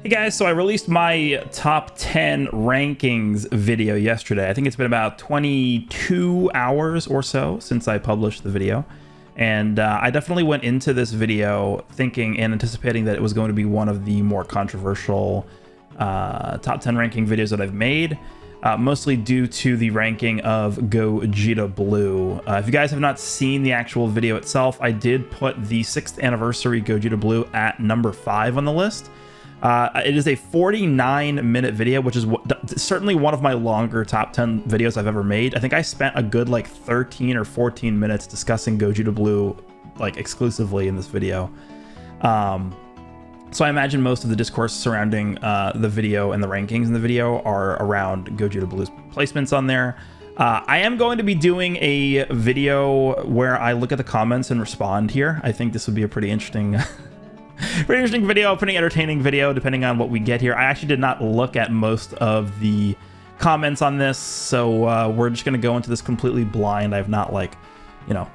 Hey guys, so I released my top 10 rankings video yesterday. I think it's been about 22 hours or so since I published the video. And I definitely went into this video thinking and anticipating that it was going to be one of the more controversial top 10 ranking videos that I've made, mostly due to the ranking of Gogeta Blue. If you guys have not seen the actual video itself, I did put the 6th anniversary Gogeta Blue at number 5 on the list. It is a 49-minute video, which is certainly one of my longer top 10 videos I've ever made. I think I spent a good like 13 or 14 minutes discussing Gogeta Blue like exclusively in this video. So I imagine most of the discourse surrounding the video and the rankings in the video are around Gogeta Blue's placements on there. I am going to be doing a video where I look at the comments and respond here. I think this would be a pretty interesting video, pretty entertaining video, depending on what we get here. I actually did not look at most of the comments on this, so we're just going to go into this completely blind. I have not, like, you know,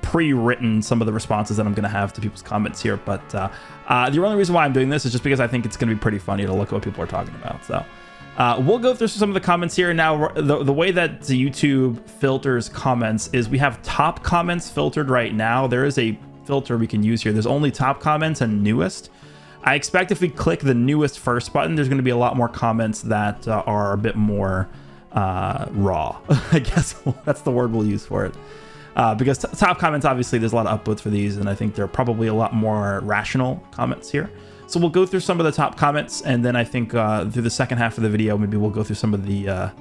pre-written some of the responses that I'm going to have to people's comments here, but the only reason why I'm doing this is just because I think it's going to be pretty funny to look at what people are talking about. So we'll go through some of the comments here. Now, the way that the YouTube filters comments is we have top comments filtered right now. There is a filter we can use here. There's only top comments and newest. I expect if we click the newest first button, there's going to be a lot more comments that are a bit more raw. I guess that's the word we'll use for it. Because top comments, obviously, there's a lot of upvotes for these, and I think there are probably a lot more rational comments here. So we'll go through some of the top comments, and then I think through the second half of the video, maybe we'll go through some of the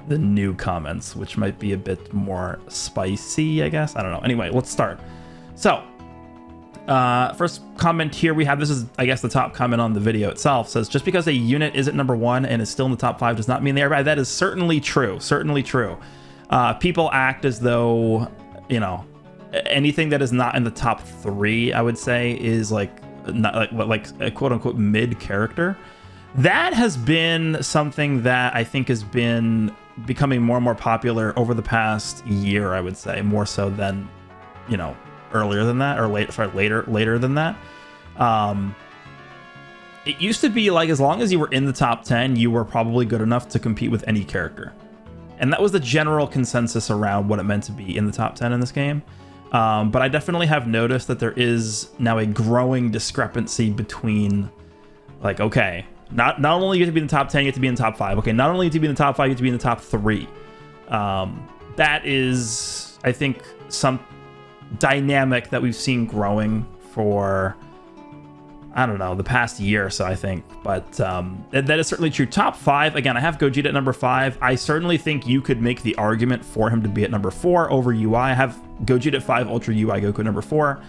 new comments, which might be a bit more spicy, I guess. I don't know. Anyway, let's start. So first comment here we have, this is, I guess, the top comment on the video itself, says, just because a unit isn't number 1 and is still in the top 5 does not mean they are bad. That is certainly true. Certainly true. People act as though, you know, anything that is not in the top 3, I would say, is like not like a quote unquote mid character. That has been something that I think has been becoming more and more popular over the past year, I would say, more so than, you know, earlier than that, or later than that. It used to be like, as long as you were in the top 10, you were probably good enough to compete with any character. And that was the general consensus around what it meant to be in the top 10 in this game. But I definitely have noticed that there is now a growing discrepancy between, like, okay, not only you have to be in the top 10, you have to be in the top 5. Okay, not only you have to be in the top 5, you have to be in the top 3. That is, I think, some dynamic that we've seen growing for, I don't know, the past year or so, I think. But that is certainly true. Top 5, again, I have Gogeta at number 5. I certainly think you could make the argument for him to be at number 4 over UI. I have Gogeta at 5, Ultra UI Goku at number 4.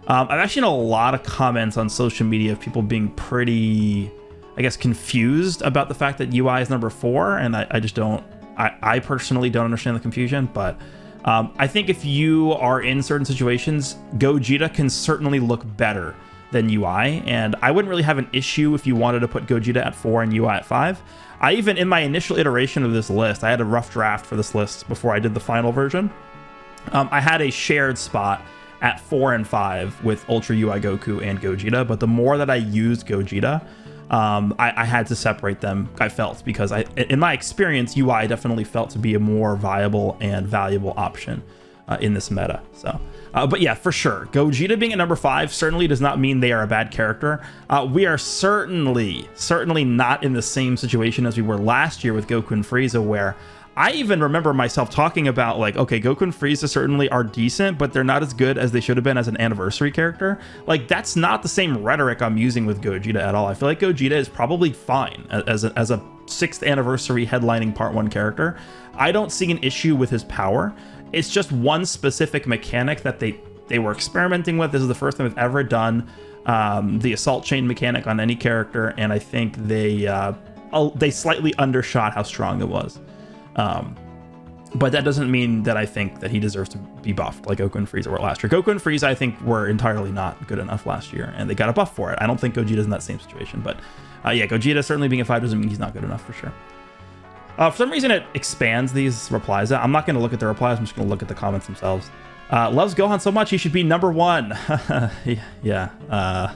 I've actually seen a lot of comments on social media of people being pretty, I guess, confused about the fact that UI is number 4, and I just don't, I personally don't understand the confusion, but I think if you are in certain situations, Gogeta can certainly look better than UI, and I wouldn't really have an issue if you wanted to put Gogeta at 4 and UI at 5. I even, in my initial iteration of this list, I had a rough draft for this list before I did the final version. I had a shared spot at 4 and 5 with Ultra UI Goku and Gogeta, but the more that I used Gogeta, I had to separate them, I felt, because in my experience, UI definitely felt to be a more viable and valuable option in this meta. So, but yeah, for sure, Gogeta being at number 5 certainly does not mean they are a bad character. We are certainly not in the same situation as we were last year with Goku and Frieza, where I even remember myself talking about, like, okay, Goku and Frieza certainly are decent, but they're not as good as they should have been as an anniversary character. Like, that's not the same rhetoric I'm using with Gogeta at all. I feel like Gogeta is probably fine as a 6th anniversary headlining part 1 character. I don't see an issue with his power. It's just one specific mechanic that they were experimenting with. This is the first time they've ever done the assault chain mechanic on any character, and I think they slightly undershot how strong it was. But that doesn't mean that I think that he deserves to be buffed like Goku and Frieza were last year. Goku and Frieza, I think, were entirely not good enough last year, and they got a buff for it. I don't think Gogeta's in that same situation, but yeah, Gogeta certainly being a 5 doesn't mean he's not good enough, for sure. For some reason, it expands these replies. I'm not going to look at the replies. I'm just going to look at the comments themselves. Loves Gohan so much, he should be number 1. Yeah.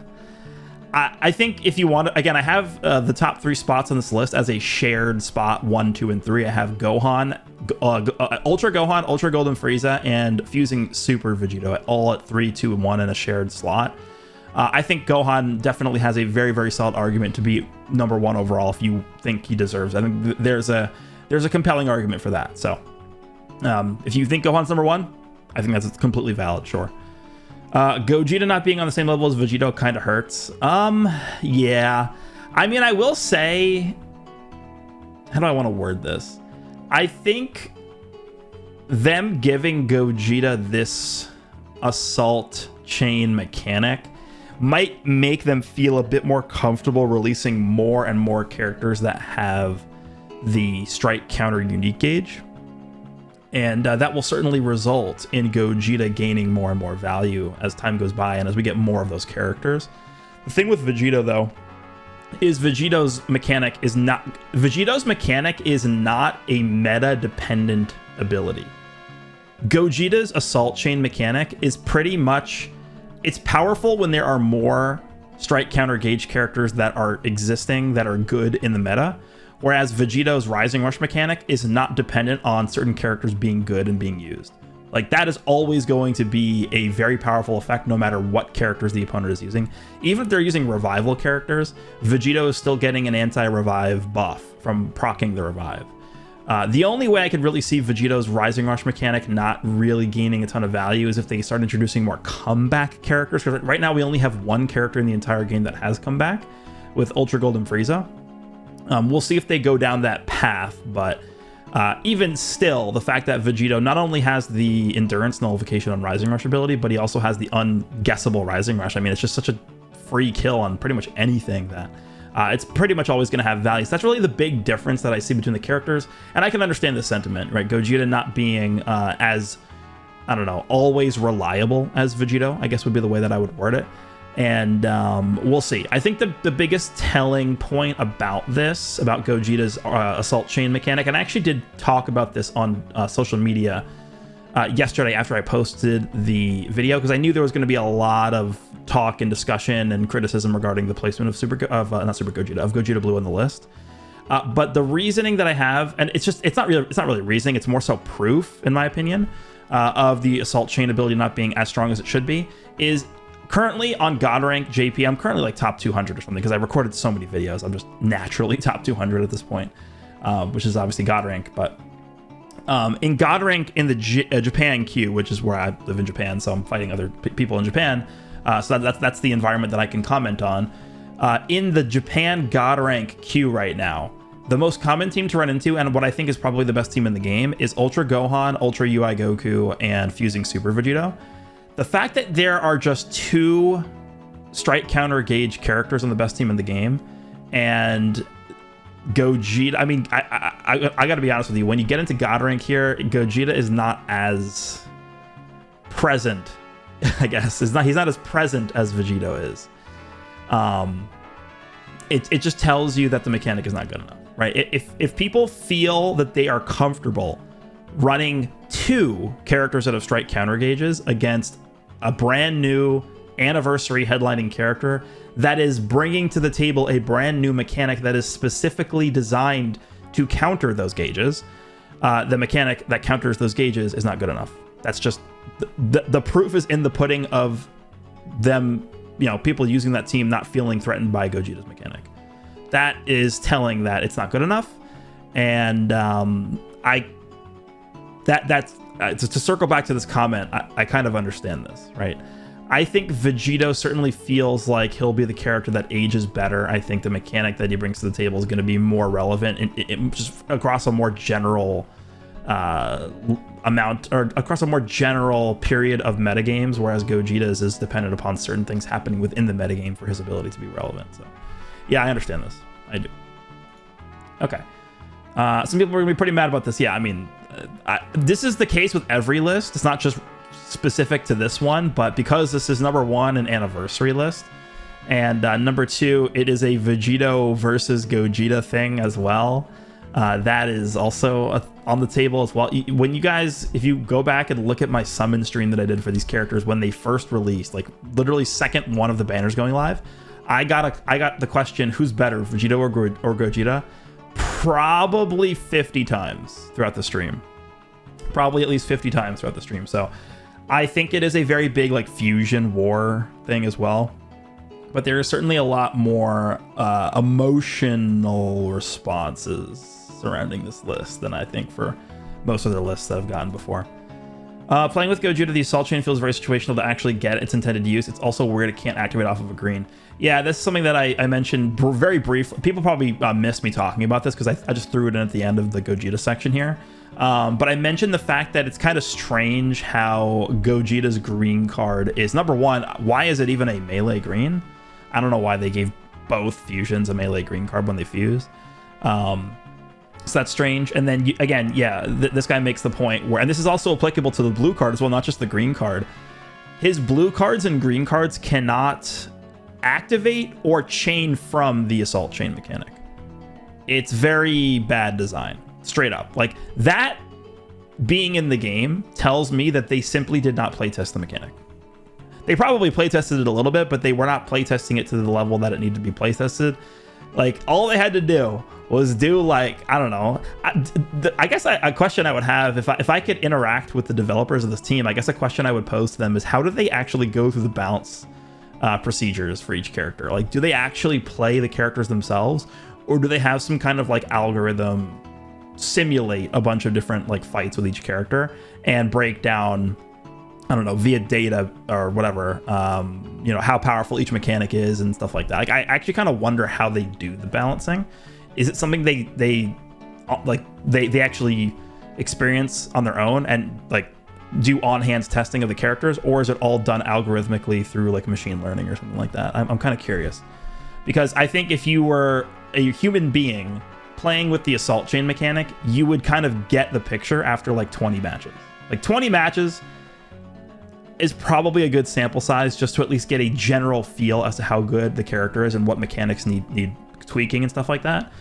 I think if you want to, again, I have the top 3 spots on this list as a shared spot, 1, 2, and 3. I have Gohan, Ultra Gohan, Ultra Golden Frieza, and Fusing Super Vegito, all at 3, 2, and 1 in a shared slot. I think Gohan definitely has a very, very solid argument to be number 1 overall if you think he deserves it. I think there's a compelling argument for that. So if you think Gohan's number 1, I think that's completely valid, sure. Gogeta not being on the same level as Vegito kind of hurts. Yeah. I mean, I will say, how do I want to word this? I think them giving Gogeta this assault chain mechanic might make them feel a bit more comfortable releasing more and more characters that have the strike counter unique gauge. And that will certainly result in Gogeta gaining more and more value as time goes by and as we get more of those characters. The thing with Vegito, though, is Vegito's mechanic is not a meta-dependent ability. Gogeta's assault chain mechanic is pretty much, it's powerful when there are more strike counter gauge characters that are existing that are good in the meta. Whereas Vegito's Rising Rush mechanic is not dependent on certain characters being good and being used. Like, that is always going to be a very powerful effect no matter what characters the opponent is using. Even if they're using revival characters, Vegito is still getting an anti-revive buff from proccing the revive. The only way I could really see Vegito's Rising Rush mechanic not really gaining a ton of value is if they start introducing more comeback characters. Because right now we only have 1 character in the entire game that has comeback with Ultra Golden Frieza. We'll see if they go down that path, but even still, the fact that Vegito not only has the endurance nullification on Rising Rush ability, but he also has the unguessable Rising Rush. I mean, it's just such a free kill on pretty much anything that it's pretty much always going to have value. So that's really the big difference that I see between the characters, and I can understand the sentiment, right? Gogeta not being as, I don't know, always reliable as Vegito, I guess would be the way that I would word it. And we'll see. I think the biggest telling point about this, about Gogeta's assault chain mechanic, and I actually did talk about this on social media yesterday after I posted the video, because I knew there was going to be a lot of talk and discussion and criticism regarding the placement of Gogeta Blue on the list. But the reasoning that I have, and it's not really reasoning, it's more so proof, in my opinion, of the assault chain ability not being as strong as it should be, is currently on God rank JP, I'm currently like top 200 or something because I recorded so many videos. I'm just naturally top 200 at this point, which is obviously God rank. But in God rank in the Japan queue, which is where I live in Japan, so I'm fighting other people in Japan. So that's the environment that I can comment on. In the Japan God rank queue right now, the most common team to run into, and what I think is probably the best team in the game, is Ultra Gohan, Ultra UI Goku, and Fusing Super Vegito. The fact that there are just 2 strike counter gauge characters on the best team in the game, and Gogeta, I mean, I gotta be honest with you, when you get into God rank here, Gogeta is not as present, I guess. He's not as present as Vegito is. It just tells you that the mechanic is not good enough, right? If people feel that they are comfortable running 2 characters that have strike counter gauges against a brand new anniversary headlining character that is bringing to the table a brand new mechanic that is specifically designed to counter those gauges, the mechanic that counters those gauges is not good enough. That's just the proof is in the pudding of them, people using that team not feeling threatened by Gogeta's mechanic. That is telling that it's not good enough. And to circle back to this comment, I kind of understand this, right? I think Vegito certainly feels like he'll be the character that ages better. I think the mechanic that he brings to the table is going to be more relevant just across a more general amount, or across a more general period of metagames, whereas Gogeta's is dependent upon certain things happening within the metagame for his ability to be relevant. So yeah, I understand this. I do. Okay. Some people are going to be pretty mad about this. Yeah, I mean, this is the case with every list. It's not just specific to this one, but because this is number 1 an anniversary list, and number 2, it is a Vegito versus Gogeta thing as well. That is also on the table as well. When you guys, if you go back and look at my summon stream that I did for these characters when they first released, like literally second one of the banners going live, I got the question, who's better, Vegito or Gogeta? Probably 50 times throughout the stream. Probably at least 50 times throughout the stream. So I think it is a very big like fusion war thing as well. But there is certainly a lot more emotional responses surrounding this list than I think for most of the lists that I've gotten before. Playing with Gogeta, the assault chain feels very situational to actually get its intended use. It's also weird it can't activate off of a green. Yeah, this is something that I mentioned very briefly. People probably missed me talking about this because I just threw it in at the end of the Gogeta section here. But I mentioned the fact that it's kind of strange how Gogeta's green card is, number one, why is it even a melee green? I don't know why they gave both fusions a melee green card when they fused. So that's strange. And then again, yeah, this guy makes the point where, and this is also applicable to the blue card as well, not just the green card. His blue cards and green cards cannot activate or chain from the assault chain mechanic. It's very bad design, straight up. Like, that being in the game tells me that they simply did not playtest the mechanic. They probably playtested it a little bit, but they were not playtesting it to the level that it needed to be playtested. Like, all they had to do was do, like, I don't know. I guess a question I would have, if I could interact with the developers of this team, I guess a question I would pose to them is, how do they actually go through the bounce procedures for each character? Like, do they actually play the characters themselves, or do they have some kind of, like, algorithm simulate a bunch of different, like, fights with each character and break down, I don't know, via data or whatever, you know, how powerful each mechanic is and stuff like that. Like, I actually kind of wonder how they do the balancing. Is it something they actually experience on their own and like do on-hands testing of the characters, or is it all done algorithmically through like machine learning or something like that? I'm kind of curious, because I think if you were a human being playing with the assault chain mechanic, you would kind of get the picture after like 20 matches. Like 20 matches is probably a good sample size just to at least get a general feel as to how good the character is and what mechanics need tweaking and stuff like that.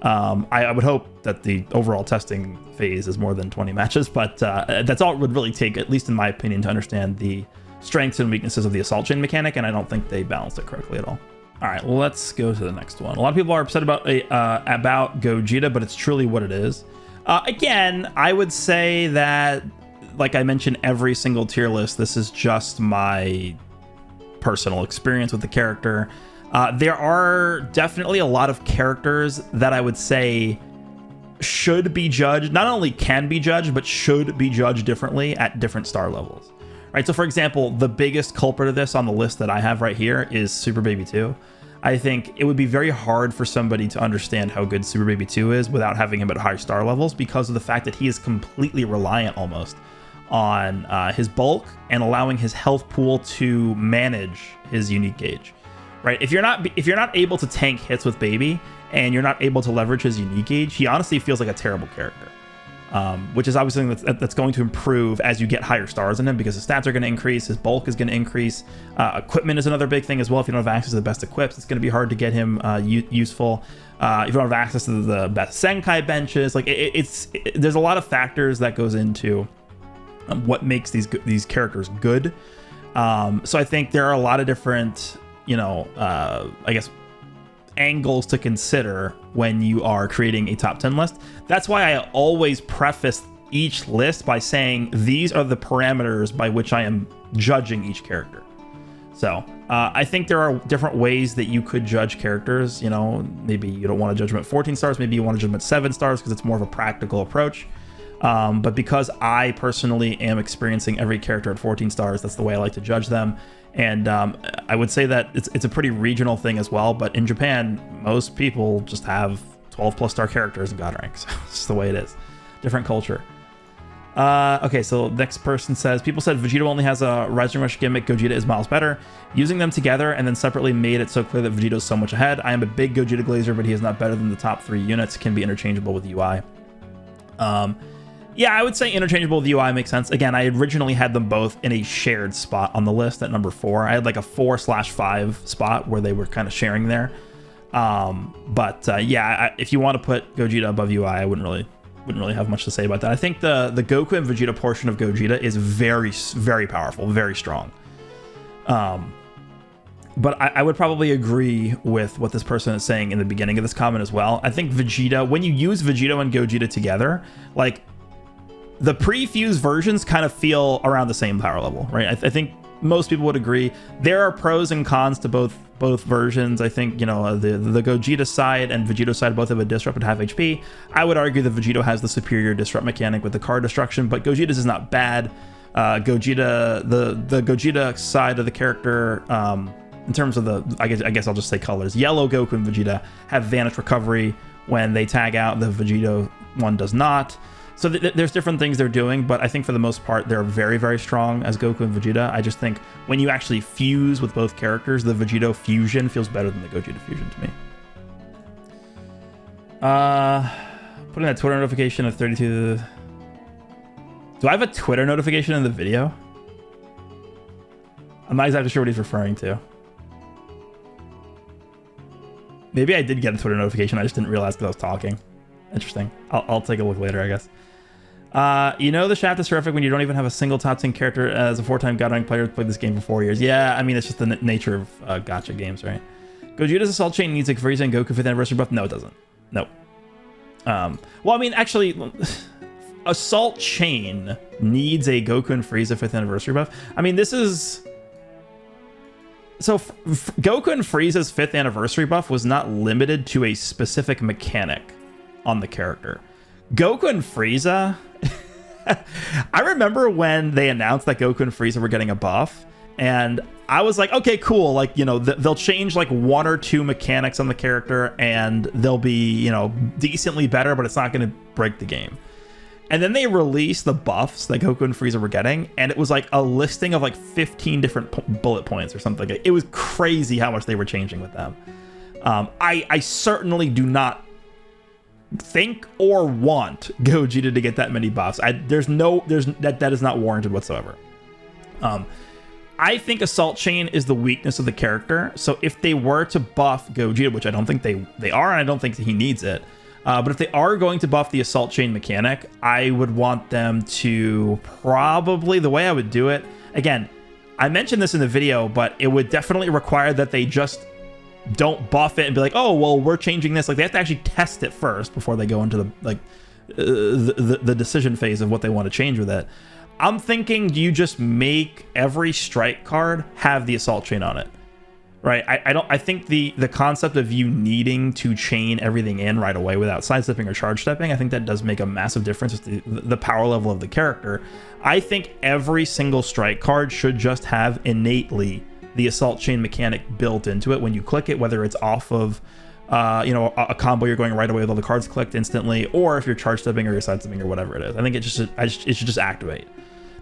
I would hope that the overall testing phase is more than 20 matches, but that's all it would really take, at least in my opinion, to understand the strengths and weaknesses of the assault chain mechanic, and I don't think they balanced it correctly at all. All right, well, let's go to the next one. A lot of people are upset about Gogeta, but it's truly what it is. Again, I would say that, like I mentioned every single tier list, this is just my personal experience with the character. There are definitely a lot of characters that I would say should be judged, not only can be judged, but should be judged differently at different star levels. Right, so for example, the biggest culprit of this on the list that I have right here is Super Baby 2. I think it would be very hard for somebody to understand how good Super Baby 2 is without having him at high star levels, because of the fact that he is completely reliant almost on his bulk and allowing his health pool to manage his unique gauge. Right, if you're not able to tank hits with Baby and you're not able to leverage his unique gauge, he honestly feels like a terrible character. Which is obviously something that's going to improve as you get higher stars in him, because his stats are going to increase, his bulk is going to increase. Equipment is another big thing as well. If you don't have access to the best equips, it's going to be hard to get him useful. If you don't have access to the best Senkai benches, like there's a lot of factors that goes into what makes these characters good. So I think there are a lot of different, I guess, angles to consider when you are creating a top 10 list. That's why I always preface each list by saying these are the parameters by which I am judging each character. So I think there are different ways that you could judge characters. Maybe you don't want to judge them at 14 stars, maybe you want to judge them at 7 stars because it's more of a practical approach. But because I personally am experiencing every character at 14 stars, that's the way I like to judge them. And I would say that it's a pretty regional thing as well. But in Japan, most people just have 12 plus star characters in God rank. So it's just the way it is. Different culture. Okay, so next person says, people said Vegito only has a Rising Rush gimmick. Gogeta is miles better. Using them together and then separately made it so clear that Vegito is so much ahead. I am a big Gogeta glazer, but he is not better than the top 3 units. Can be interchangeable with UI. Yeah, I would say interchangeable with UI makes sense. Again, I originally had them both in a shared spot on the list at number 4. I had like a 4/5 spot where they were kind of sharing there. Yeah, if you want to put Gogeta above UI, I wouldn't really have much to say about that. I think the Goku and Vegeta portion of Gogeta is very, very powerful, very strong. But I would probably agree with what this person is saying in the beginning of this comment as well. I think Vegeta, when you use Vegito and Gogeta together, like the pre-fused versions kind of feel around the same power level, right? I think most people would agree. There are pros and cons to both versions. I think, you know, the Gogeta side and Vegito side both have a disrupt at half HP. I would argue that Vegito has the superior disrupt mechanic with the card destruction, but Gogeta's is not bad. Gogeta, the Gogeta side of the character, in terms of the, I guess I'll just say colors. Yellow Goku and Vegeta have Vanish Recovery when they tag out. The Vegito one does not. So there's different things they're doing, but I think for the most part, they're very, very strong as Goku and Vegeta. I just think when you actually fuse with both characters, the Vegito fusion feels better than the Gogeta fusion to me. Putting that Twitter notification of 32. Do I have a Twitter notification in the video? I'm not exactly sure what he's referring to. Maybe I did get a Twitter notification. I just didn't realize because I was talking. Interesting. I'll take a look later, I guess. You know the shaft is terrific when you don't even have a single top 10 character. As a 4-time God rank player who's played this game for 4 years. Yeah, I mean, it's just the nature of gacha games, right? Gogeta's Assault Chain needs a Frieza and Goku 5th anniversary buff. No, it doesn't. No. Well, I mean, actually, Assault Chain needs a Goku and Frieza 5th anniversary buff. I mean, this is... So Goku and Frieza's 5th anniversary buff was not limited to a specific mechanic on the character. Goku and Frieza... I remember when they announced that Goku and Frieza were getting a buff, and I was like, okay, cool. Like, you know, they'll change like 1 or 2 mechanics on the character, and they'll be, you know, decently better, but it's not going to break the game. And then they released the buffs that Goku and Frieza were getting, and it was like a listing of like 15 different bullet points or something. It was crazy how much they were changing with them. I certainly do not think or want Gogeta to get that many buffs. That is not warranted whatsoever. I think Assault Chain is the weakness of the character. So if they were to buff Gogeta, which I don't think they are, and I don't think that he needs it, but if they are going to buff the Assault Chain mechanic, I would want them to probably, the way I would do it, again, I mentioned this in the video, but it would definitely require that they just don't buff it and be like, oh, well, we're changing this. Like, they have to actually test it first before they go into the decision phase of what they want to change with it. I'm thinking, do you just make every strike card have the Assault Chain on it? Right? I think the concept of you needing to chain everything in right away without sidestepping or charge stepping, I think that does make a massive difference with the power level of the character. I think every single strike card should just have innately the Assault Chain mechanic built into it when you click it, whether it's off of you know, a combo you're going right away with all the cards clicked instantly, or if you're charge stepping or you're sidestepping or whatever it is. I think it should just activate.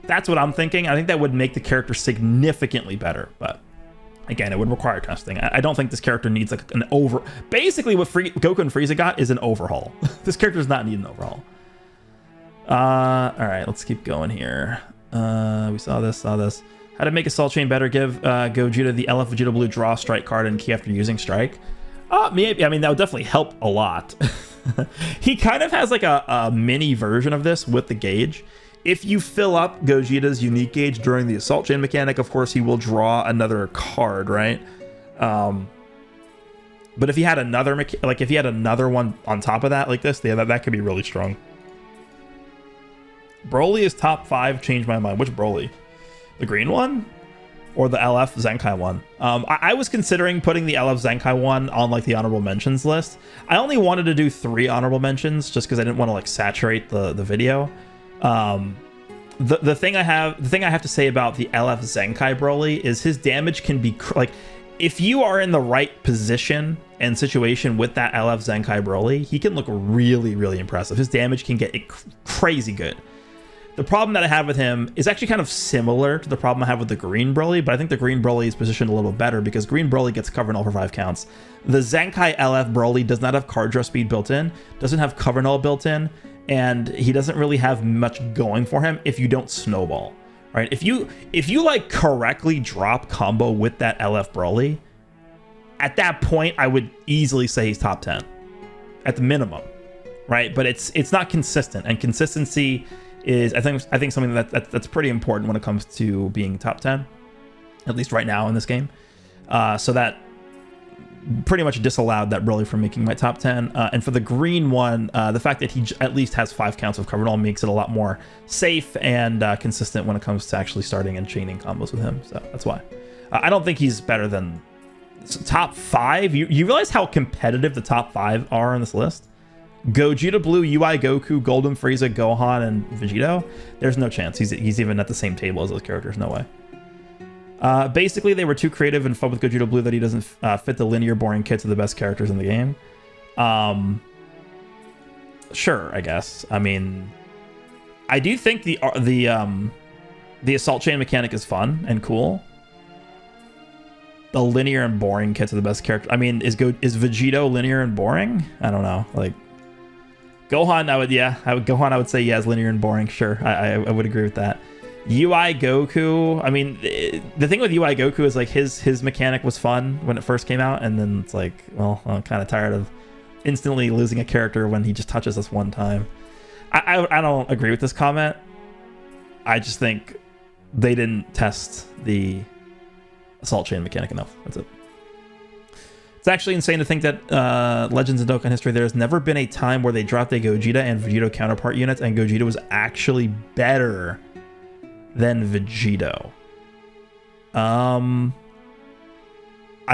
That's what I'm thinking. I think that would make the character significantly better, but again, it would require testing. I don't think this character needs like an basically what Goku and Frieza got is an overhaul. This character does not need an overhaul. All right, let's keep going here. We saw this. How to make Assault Chain better? Give Gogeta the LF Vegeta Blue draw strike card and key after using strike. Maybe. I mean, that would definitely help a lot. He kind of has like a mini version of this with the gauge. If you fill up Gogeta's unique gauge during the Assault Chain mechanic, of course, he will draw another card, right? But if he had another, if he had another one on top of that, like this, yeah, that could be really strong. Broly is top 5. Changed my mind. Which Broly? The green one? Or the LF Zenkai one? I was considering putting the LF Zenkai one on like the honorable mentions list. I only wanted to do 3 honorable mentions just because I didn't want to like saturate the video. The thing I have to say about the LF Zenkai Broly is his damage can be like, if you are in the right position and situation with that LF Zenkai Broly, he can look really, really impressive. His damage can get crazy good. The problem that I have with him is actually kind of similar to the problem I have with the green Broly, but I think the green Broly is positioned a little better because green Broly gets cover null for 5 counts. The Zenkai LF Broly does not have card draw speed built in, doesn't have cover null built in, and he doesn't really have much going for him if you don't snowball, right? If you like correctly drop combo with that LF Broly, at that point I would easily say he's top 10 at the minimum, right? But it's not consistent, and consistency is I think something that's pretty important when it comes to being top 10, at least right now in this game. So that pretty much disallowed that Broly from making my top 10. And for the green one, the fact that he at least has 5 counts of cover all makes it a lot more safe and consistent when it comes to actually starting and chaining combos with him. So that's why. I don't think he's better than top 5. You realize how competitive the top 5 are on this list? Gogeta Blue, UI Goku, Golden Frieza, Gohan, and Vegito. There's no chance he's even at the same table as those characters. No way. Basically, they were too creative and fun with Gogeta Blue that he doesn't fit the linear, boring kits of the best characters in the game. Sure, I guess. I mean, I do think the Assault Chain mechanic is fun and cool. The linear and boring kits are the best character. I mean, is Vegito linear and boring? I don't know. Like Gohan, Gohan, I would say is linear and boring. Sure, I would agree with that. UI Goku, I mean, the thing with UI Goku is like his mechanic was fun when it first came out, and then it's like, well, I'm kind of tired of instantly losing a character when he just touches us one time. I don't agree with this comment. I just think they didn't test the Assault Chain mechanic enough. That's it. It's actually insane to think that Legends of Dokkan history, there's never been a time where they dropped a Gogeta and Vegito counterpart units and Gogeta was actually better than Vegito. I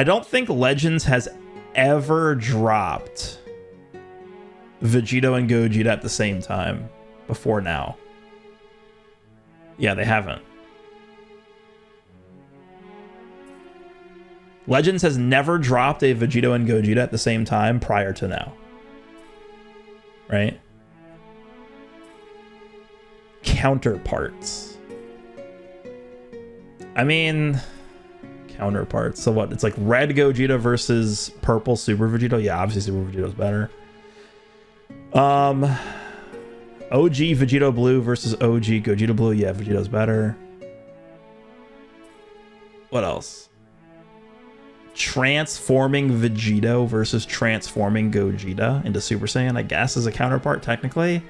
don't think Legends has ever dropped Vegito and Gogeta at the same time before now. Yeah, they haven't. Legends has never dropped a Vegito and Gogeta at the same time prior to now. Right? Counterparts. I mean, counterparts. So what? It's like red Gogeta versus purple Super Vegito. Yeah, obviously Super Vegito's better. OG Vegito Blue versus OG Gogeta Blue. Yeah, Vegito's better. What else? Transforming Vegito versus transforming Gogeta into Super Saiyan, I guess, is a counterpart technically.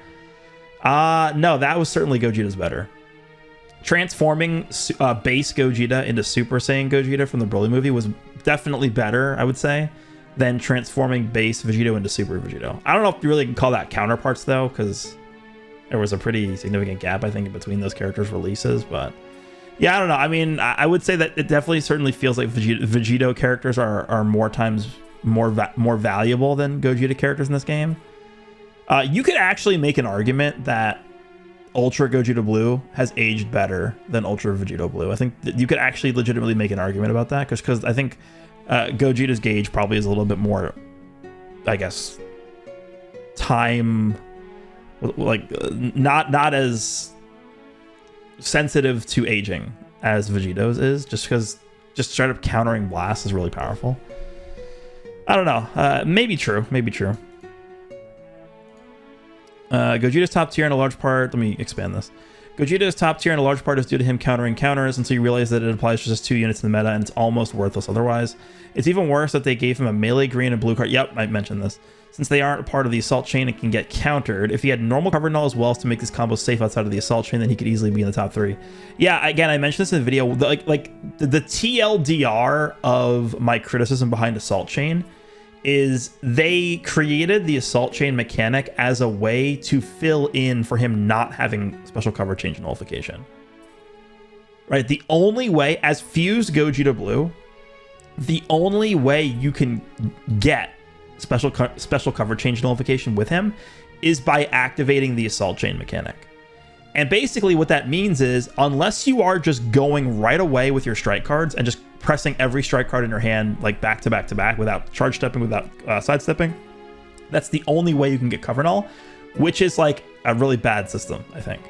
No, that was certainly Gogeta's better. Transforming base Gogeta into Super Saiyan Gogeta from the Broly movie was definitely better, I would say, than transforming base Vegito into Super Vegito. I don't know if you really can call that counterparts, though, because there was a pretty significant gap, I think, in between those characters' releases, but yeah, I don't know. I mean, I would say that it definitely certainly feels like Vegito characters are more times more valuable than Gogeta characters in this game. You could actually make an argument that Ultra Gogeta Blue has aged better than Ultra Vegito Blue. I think that you could actually legitimately make an argument about that because I think Gogeta's gauge probably is a little bit more, I guess, time, like not as sensitive to aging as Vegito's is, just because just straight up countering blast is really powerful. I don't know. Maybe true. Gogeta's top tier in a large part. Let me expand this. Gogeta's top tier in a large part is due to him countering counters, and so you realize that it applies to just 2 units in the meta, and it's almost worthless otherwise. It's even worse that they gave him a melee green and blue card. Yep, I mentioned this. Since they aren't a part of the Assault Chain and can get countered, if he had normal cover null as well as to make this combo safe outside of the Assault Chain, then he could easily be in the top 3. Yeah, again, I mentioned this in the video. The TLDR of my criticism behind Assault Chain is they created the Assault Chain mechanic as a way to fill in for him not having special cover change nullification. Right? The only way, as fused Gogeta Blue, the only way you can get special cover change nullification with him is by activating the Assault Chain mechanic. And basically what that means is, unless you are just going right away with your strike cards and just pressing every strike card in your hand like back to back to back without charge stepping, without sidestepping, that's the only way you can get cover null, which is like a really bad system, I think.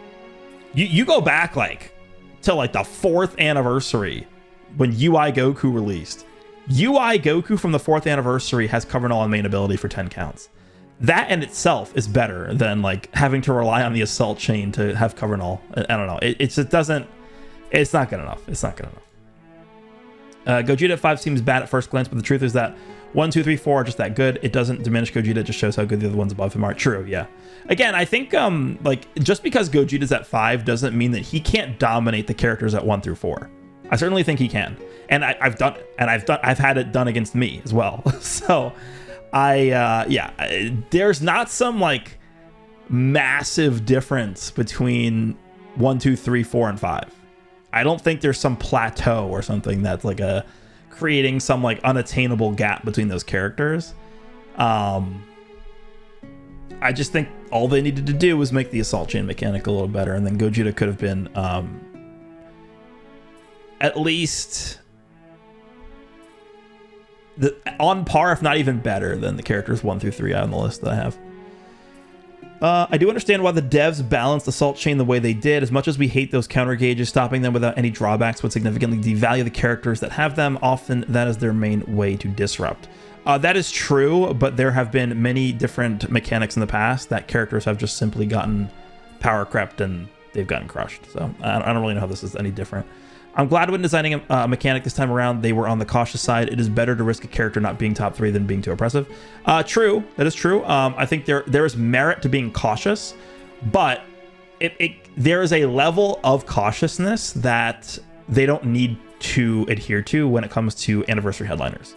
You go back like to like the 4th anniversary when UI Goku released. UI Goku from the 4th anniversary has cover null on main ability for 10 counts. That in itself is better than like having to rely on the Assault Chain to have cover null. I don't know. It's not good enough. It's not good enough. Gogeta 5 seems bad at first glance, but the truth is that 1, 2, 3, 4 are just that good. It doesn't diminish Gogeta, it just shows how good the other ones above him are. True, yeah. Again, I think like just because Gogeta's at 5 doesn't mean that he can't dominate the characters at 1 through 4. I certainly think he can, and I've had it done against me as well. So there's not some like massive difference between 1, 2, 3, 4, and 5. I don't think there's some plateau or something that's like creating some like unattainable gap between those characters. I just think all they needed to do was make the assault chain mechanic a little better, and then Gogeta could have been at least on par, if not even better, than the characters 1 through 3 on the list that I have. I do understand why the devs balanced Assault Chain the way they did. As much as we hate those counter gauges, stopping them without any drawbacks would significantly devalue the characters that have them. Often that is their main way to disrupt. That is true, but there have been many different mechanics in the past that characters have just simply gotten power crept and they've gotten crushed. So I don't really know how this is any different. I'm glad when designing a mechanic this time around, they were on the cautious side. It is better to risk a character not being top 3 than being too oppressive. True, that is true. I think there is merit to being cautious, but there is a level of cautiousness that they don't need to adhere to when it comes to anniversary headliners.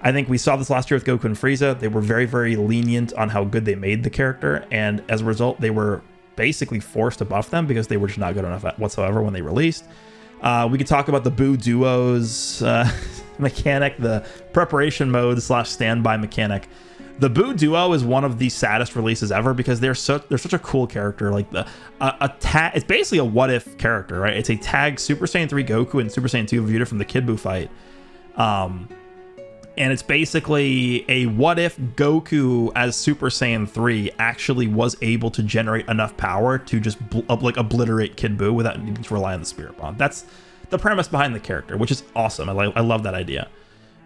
I think we saw this last year with Goku and Frieza. They were very, very lenient on how good they made the character, and as a result, they were basically forced to buff them because they were just not good enough whatsoever when they released. We could talk about the Boo Duos mechanic, the preparation mode / standby mechanic. The Boo Duo is one of the saddest releases ever because they're such a cool character. Like it's basically a what if character, right? It's a tag Super Saiyan 3 Goku and Super Saiyan 2 Vegeta from the Kid Buu fight. And it's basically a what if Goku as Super Saiyan 3 actually was able to generate enough power to just obliterate Kid Buu without needing to rely on the Spirit Bomb. That's the premise behind the character, which is awesome. I love that idea.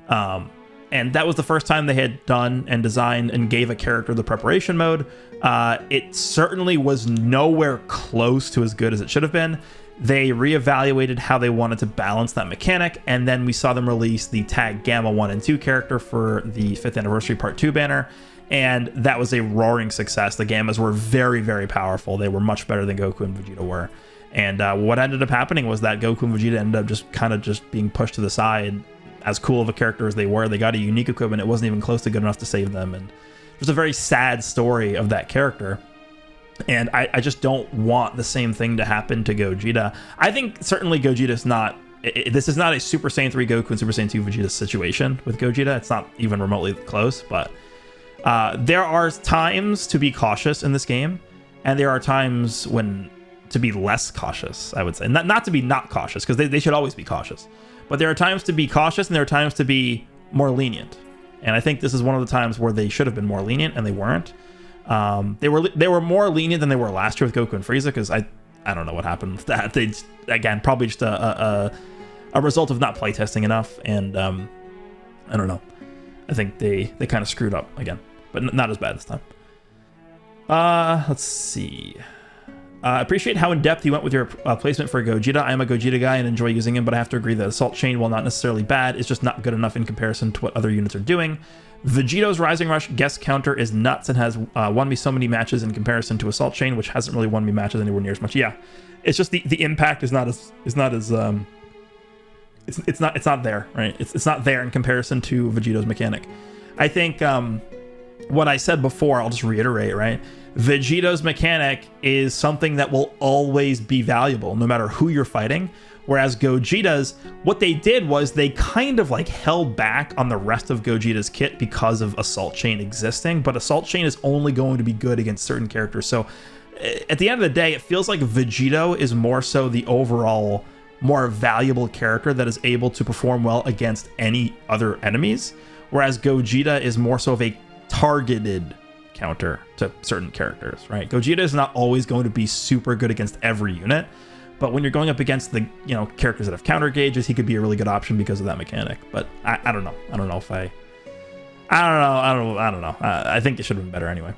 And that was the first time they had done and designed and gave a character the preparation mode. It certainly was nowhere close to as good as it should have been. They reevaluated how they wanted to balance that mechanic, and then we saw them release the tag Gamma 1 and 2 character for the 5th Anniversary Part 2 banner, and that was a roaring success. The Gammas were very, very powerful. They were much better than Goku and Vegeta were. And what ended up happening was that Goku and Vegeta ended up just being pushed to the side. As cool of a character as they were, they got a unique equipment. It wasn't even close to good enough to save them, and it was a very sad story of that character. And I just don't want the same thing to happen to Gogeta. I think certainly Gogeta's not... this is not a Super Saiyan 3 Goku and Super Saiyan 2 Vegeta situation with Gogeta. It's not even remotely close, but there are times to be cautious in this game, and there are times when to be less cautious, I would say. Not to be not cautious, because they should always be cautious. But there are times to be cautious, and there are times to be more lenient. And I think this is one of the times where they should have been more lenient, and they weren't. They were more lenient than they were last year with Goku and Frieza, because I don't know what happened with that. They again, probably just a result of not playtesting enough, and I don't know. I think they kind of screwed up again, but not as bad this time. Let's see. I appreciate how in-depth you went with your placement for Gogeta. I am a Gogeta guy and enjoy using him, but I have to agree that Assault Chain, while not necessarily bad, is just not good enough in comparison to what other units are doing. Vegito's Rising Rush guest counter is nuts and has won me so many matches in comparison to Assault Chain, which hasn't really won me matches anywhere near as much. Yeah, it's just the impact is not as it's not there, right? It's not there in comparison to Vegito's mechanic. I think what I said before, I'll just reiterate, right? Vegito's mechanic is something that will always be valuable no matter who you're fighting. Whereas Gogeta's, what they did was they kind of like held back on the rest of Gogeta's kit because of Assault Chain existing, but Assault Chain is only going to be good against certain characters. So at the end of the day, it feels like Vegito is more so the overall more valuable character that is able to perform well against any other enemies. Whereas Gogeta is more so of a targeted counter to certain characters, right? Gogeta is not always going to be super good against every unit, but when you're going up against the characters that have counter gauges, he could be a really good option because of that mechanic. But I don't know. I don't know if I don't know. I think it should have been better anyway.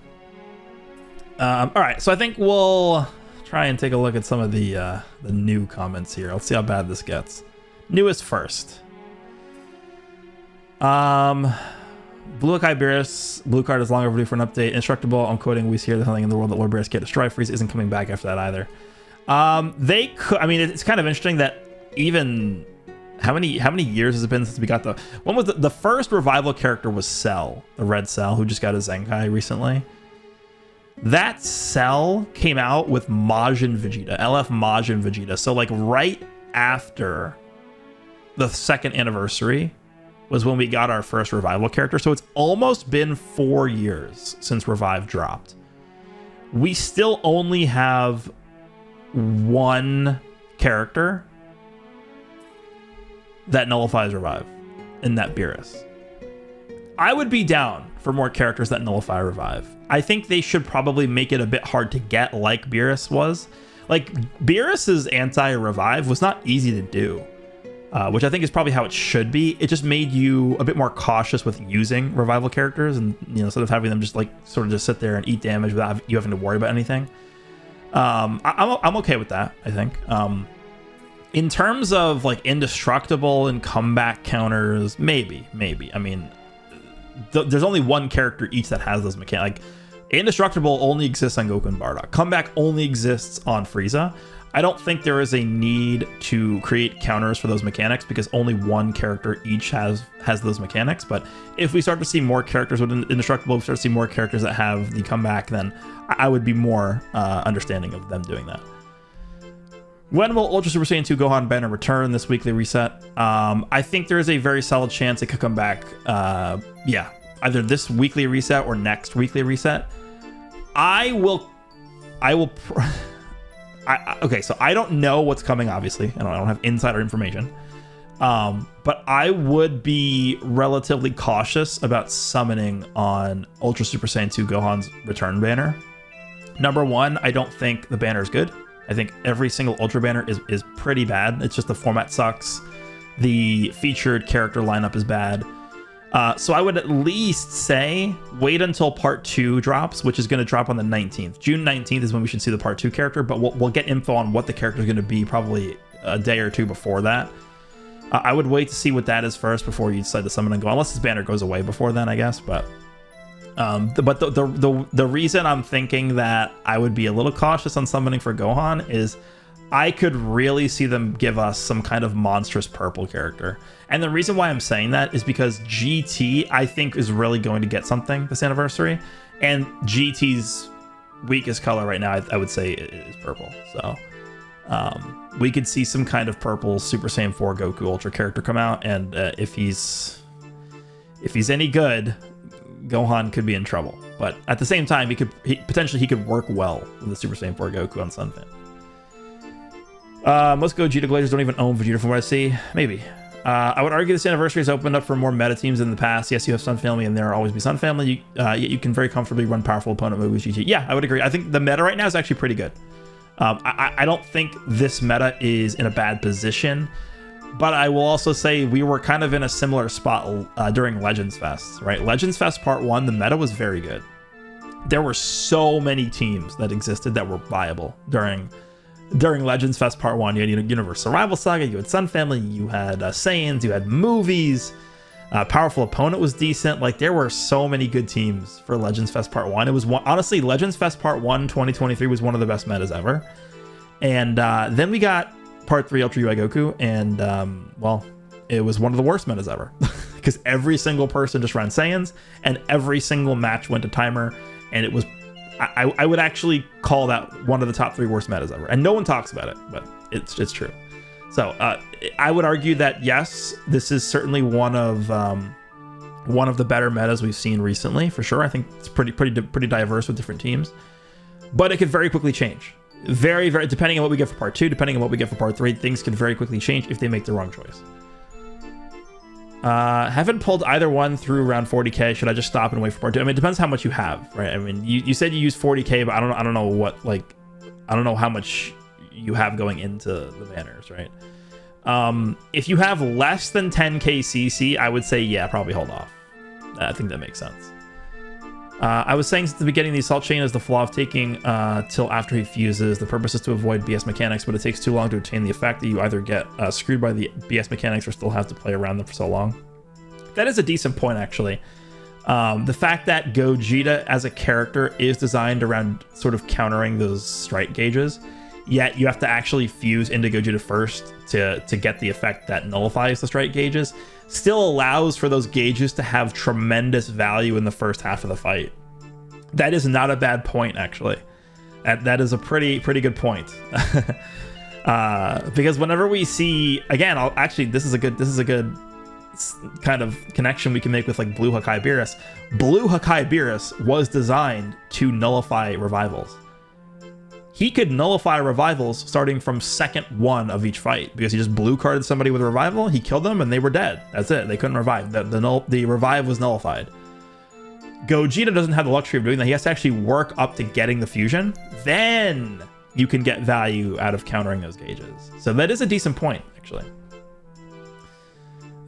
All right, so I think we'll try and take a look at some of the new comments here. Let's see how bad this gets. Newest first. Blue Eye Beerus, blue card is long overdue for an update. Instructable, I'm quoting, we see the something in the world that Lord Beerus can't destroy. Freeze isn't coming back after that either. They could, I mean, it's kind of interesting that even how many years has it been since we got when was the first revival character was Cell, the red Cell, who just got a Zenkai recently. That Cell came out with Majin Vegeta, LF Majin Vegeta. So like right after the 2nd anniversary was when we got our first revival character. So it's almost been 4 years since Revive dropped. We still only have one character that nullifies Revive, in that Beerus. I would be down for more characters that nullify Revive. I think they should probably make it a bit hard to get, like Beerus was. Like, Beerus's anti-Revive was not easy to do, which I think is probably how it should be. It just made you a bit more cautious with using revival characters, and instead of having them just like sort of just sit there and eat damage without you having to worry about anything. I'm okay with that, I think. In terms of like indestructible and comeback counters, maybe. I mean, there's only one character each that has those mechanics. Like, indestructible only exists on Goku and Bardock. Comeback only exists on Frieza. I don't think there is a need to create counters for those mechanics because only one character each has those mechanics. But if we start to see more characters with indestructible, we start to see more characters that have the comeback, then I would be more understanding of them doing that. When will Ultra Super Saiyan 2 Gohan banner return this weekly reset? I think there is a very solid chance it could come back. Yeah, either this weekly reset or next weekly reset. Okay, so I don't know what's coming, obviously. I don't have insider information. But I would be relatively cautious about summoning on Ultra Super Saiyan 2 Gohan's return banner. Number one, I don't think the banner is good. I think every single Ultra banner is pretty bad. It's just the format sucks. The featured character lineup is bad. So I would at least say wait until part 2 drops, which is going to drop on the 19th. June 19th is when we should see the part 2 character, but we'll get info on what the character is going to be probably a day or two before that. I would wait to see what that is first before you decide to summon and go, unless this banner goes away before then, I guess. But the reason I'm thinking that I would be a little cautious on summoning for Gohan is I could really see them give us some kind of monstrous purple character. And the reason why I'm saying that is because GT, I think, is really going to get something this anniversary. And GT's weakest color right now, I would say, is purple. So we could see some kind of purple Super Saiyan 4 Goku Ultra character come out. And if he's any good, Gohan could be in trouble. But at the same time, he could work well with the Super Saiyan 4 Goku on Sunfin. Most Gogeta Glazers don't even own Vegeta from what I see. Maybe. I would argue this anniversary has opened up for more meta teams in the past. Yes, you have Sun Family and there will always be Sun Family. Yet you can very comfortably run powerful opponent moves with GT. Yeah, I would agree. I think the meta right now is actually pretty good. I don't think this meta is in a bad position, but I will also say we were kind of in a similar spot during Legends Fest, right? Legends Fest Part 1, the meta was very good. There were so many teams that existed that were viable during Legends Fest Part 1. You had Universe Survival Saga, you had Sun Family, you had Saiyans, you had movies, Powerful Opponent was decent. Like, there were so many good teams for Legends Fest Part 1. It was honestly, Legends Fest Part 1 2023 was one of the best metas ever. And then we got Part 3 Ultra UI Goku, and well, it was one of the worst metas ever. Because every single person just ran Saiyans, and every single match went to timer, and it was I would actually call that one of the top 3 worst metas ever, and no one talks about it, but it's true. So I would argue that yes, this is certainly one of the better metas we've seen recently, for sure. I think it's pretty diverse with different teams, but it could very quickly change. Very depending on what we get for Part 2, depending on what we get for Part 3, things could very quickly change if they make the wrong choice. Haven't pulled either one through around 40k. Should I just stop and wait for Part 2? I mean, it depends how much you have, right? I mean, you said you use 40k, but I don't know what, like, I don't know how much you have going into the banners, right? If you have less than 10k CC, I would say, yeah, probably hold off. I think that makes sense. I was saying since the beginning, the Assault Chain is the flaw of taking till after he fuses. The purpose is to avoid BS mechanics, but it takes too long to attain the effect that you either get screwed by the BS mechanics or still have to play around them for so long. That is a decent point, actually. The fact that Gogeta as a character is designed around sort of countering those strike gauges. yet you have to actually fuse into Gogeta first to get the effect that nullifies the strike gauges, still allows for those gauges to have tremendous value in the first half of the fight. That is not a bad point, actually. That is a pretty good point. Because whenever we see, again, this is a good kind of connection we can make with like Blue Hakai Beerus. Blue Hakai Beerus was designed to nullify revivals. He could nullify revivals starting from second 1 of each fight, because he just blue carded somebody with a revival, he killed them, and they were dead. That's it. They couldn't revive. The revive was nullified. Gogeta doesn't have the luxury of doing that. He has to actually work up to getting the fusion. Then you can get value out of countering those gauges. So that is a decent point, actually.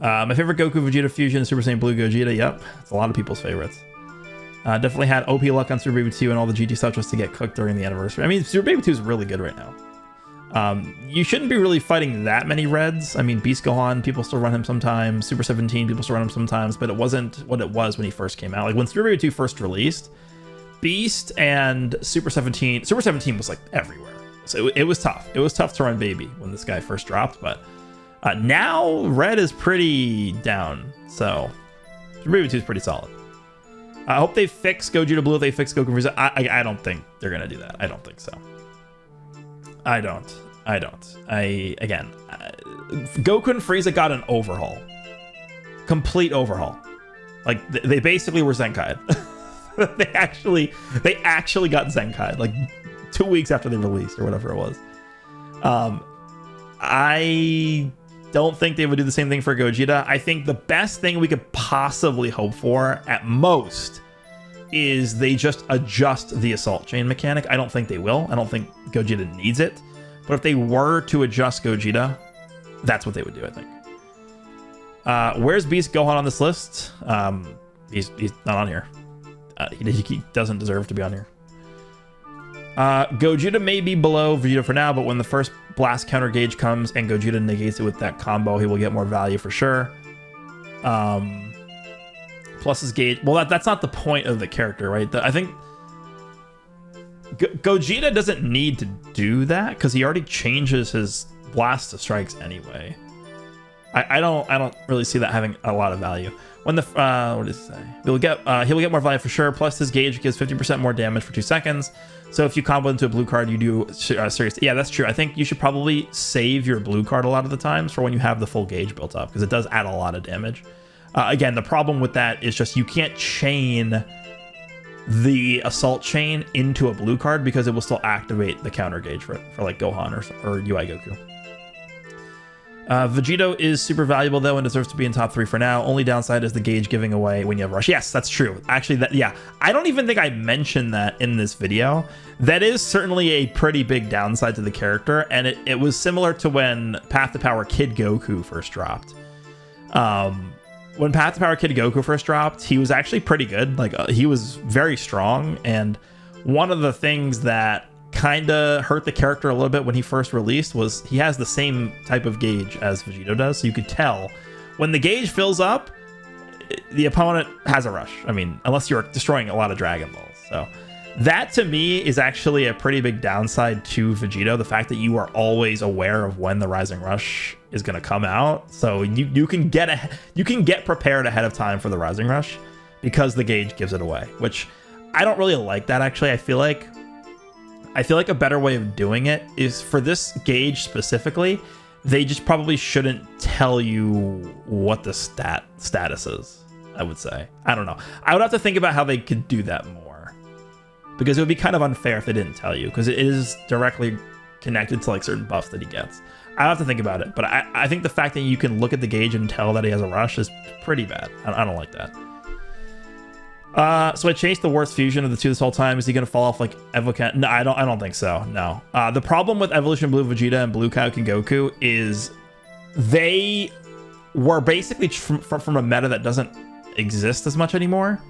My favorite Goku Vegeta fusion is Super Saiyan Blue Gogeta. Yep, it's a lot of people's favorites. Definitely had OP luck on Super Baby 2 and all the GT stuff just to get cooked during the anniversary. I mean, Super Baby 2 is really good right now. You shouldn't be really fighting that many reds. I mean, Beast Gohan, people still run him sometimes. Super 17, people still run him sometimes, but it wasn't what it was when he first came out. Like when Super Baby 2 first released, Beast and Super 17 was like everywhere. So it was tough. It was tough to run Baby when this guy first dropped, but now Red is pretty down. So Super Baby 2 is pretty solid. I hope they fix Gogeta Blue if they fix Goku Frieza. I don't think they're gonna do that. I don't think so. I don't. Goku and Frieza got an overhaul. Complete overhaul. Like they basically were Zenkai'd. they actually got Zenkai'd like 2 weeks after they released or whatever it was. I don't think they would do the same thing for Gogeta. I think the best thing we could possibly hope for at most is they just adjust the assault chain mechanic. I don't think they will. I don't think Gogeta needs it. But if they were to adjust Gogeta, that's what they would do, I think. Where's Beast Gohan on this list? He's not on here. He doesn't deserve to be on here. Gogeta may be below Vegito for now, but when the first blast counter gauge comes and Gogeta negates it with that combo, he will get more value for sure. Plus his gauge. Well, that's not the point of the character, right? I think Gogeta doesn't need to do that because he already changes his blast to strikes anyway. I don't really see that having a lot of value. When the what does it say? He'll get more value for sure. Plus his gauge gives 50% more damage for 2 seconds. So if you combo into a blue card, you do serious. Yeah, that's true. I think you should probably save your blue card a lot of the times for when you have the full gauge built up, because it does add a lot of damage. Again, the problem with that is just you can't chain the assault chain into a blue card because it will still activate the counter gauge for like Gohan or UI Goku. Vegito is super valuable though and deserves to be in top 3 for now. Only downside is the gauge giving away when you have rush. Yes, that's true. Actually, I don't even think I mentioned that in this video. That is certainly a pretty big downside to the character, and it was similar to when Path to Power Kid Goku first dropped. When Path to Power Kid Goku first dropped, he was actually pretty good. Like he was very strong, and one of the things that kind of hurt the character a little bit when he first released was he has the same type of gauge as Vegito does, so you could tell when the gauge fills up, the opponent has a rush. I mean, unless you're destroying a lot of Dragon Balls. So that to me is actually a pretty big downside to Vegito, the fact that you are always aware of when the Rising Rush is going to come out, so you can get prepared ahead of time for the Rising Rush because the gauge gives it away, which I don't really like that. Actually, I feel like a better way of doing it is for this gauge specifically, they just probably shouldn't tell you what the status is, I would say. I don't know. I would have to think about how they could do that more, because it would be kind of unfair if they didn't tell you, because it is directly connected to like certain buffs that he gets. I have to think about it, but I think the fact that you can look at the gauge and tell that he has a rush is pretty bad. I don't like that. So I chased the worst fusion of the two this whole time. Is he going to fall off like Evoken? No, I don't think so. No. The problem with Evolution Blue Vegeta and Blue Kaioken Goku is they were basically from a meta that doesn't exist as much anymore.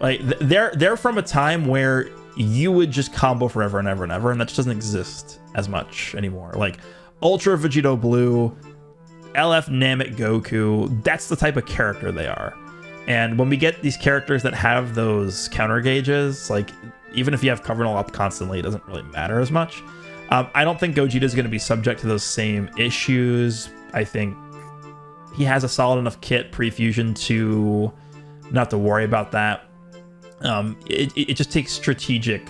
Like they're from a time where you would just combo forever and ever and ever, and that just doesn't exist as much anymore. Like Ultra Vegito Blue, LF Namek Goku, that's the type of character they are. And when we get these characters that have those counter gauges, like even if you have covering all up constantly, it doesn't really matter as much. I don't think Gogeta is going to be subject to those same issues. I think he has a solid enough kit pre-fusion to not to worry about that. It just takes strategic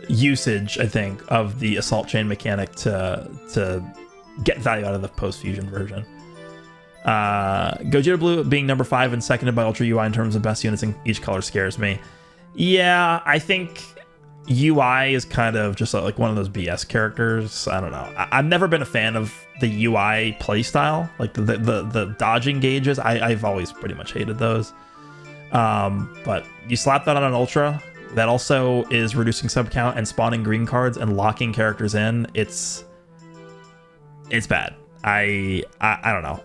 usage, I think, of the assault chain mechanic to get value out of the post-fusion version. Gogeta Blue being number 5 and seconded by Ultra UI in terms of best units in each color scares me. Yeah, I think UI is kind of just like one of those BS characters. I don't know. I've never been a fan of the UI playstyle, like the dodging gauges. I've always pretty much hated those. But you slap that on an Ultra, that also is reducing sub count and spawning green cards and locking characters in. It's bad. I don't know.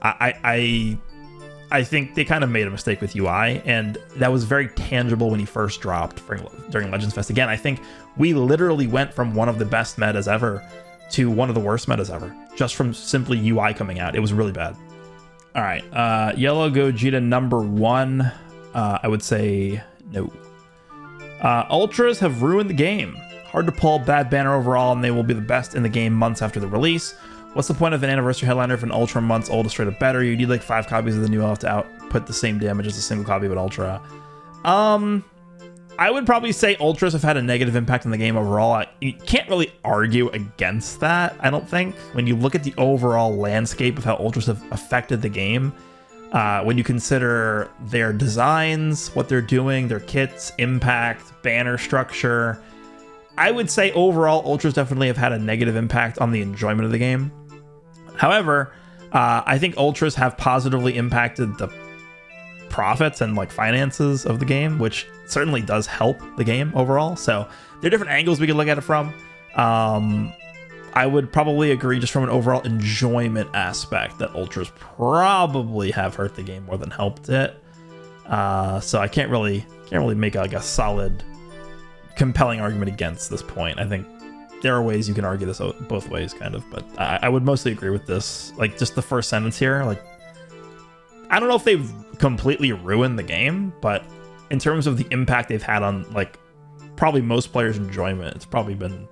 I think they kind of made a mistake with UI, and that was very tangible when he first dropped during Legends Fest. Again, I think we literally went from one of the best metas ever to one of the worst metas ever, just from simply UI coming out. It was really bad. All right, Yellow Gogeta number 1. I would say no. Ultras have ruined the game. Hard to pull, bad banner overall, and they will be the best in the game months after the release. What's the point of an anniversary headliner if an Ultra months old is straight up better? You need like 5 copies of the new elf to output the same damage as a single copy of an Ultra. I would probably say Ultras have had a negative impact on the game overall. You can't really argue against that, I don't think. When you look at the overall landscape of how Ultras have affected the game, when you consider their designs, what they're doing, their kits, impact, banner structure, I would say overall Ultras definitely have had a negative impact on the enjoyment of the game. However, I think Ultras have positively impacted the profits and like finances of the game, which certainly does help the game overall. So there are different angles we could look at it from. I would probably agree just from an overall enjoyment aspect that Ultras probably have hurt the game more than helped it. So I can't really make like a solid, compelling argument against this point. I think there are ways you can argue this both ways, kind of, but I would mostly agree with this. Like just the first sentence here, like I don't know if they've completely ruined the game, but in terms of the impact they've had on like probably most players' enjoyment, it's probably been